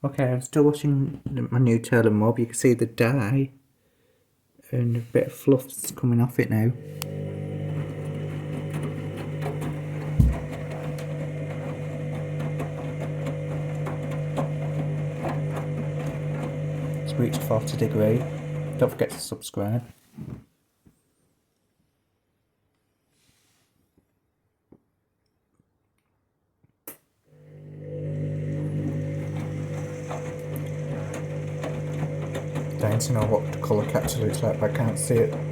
Okay, I'm still washing my new tail and mob. You can see the dye and a bit of fluff's coming off it now. It's reached 40 degree. Don't forget to subscribe. Dying to know what the colour capture looks like, but I can't see it.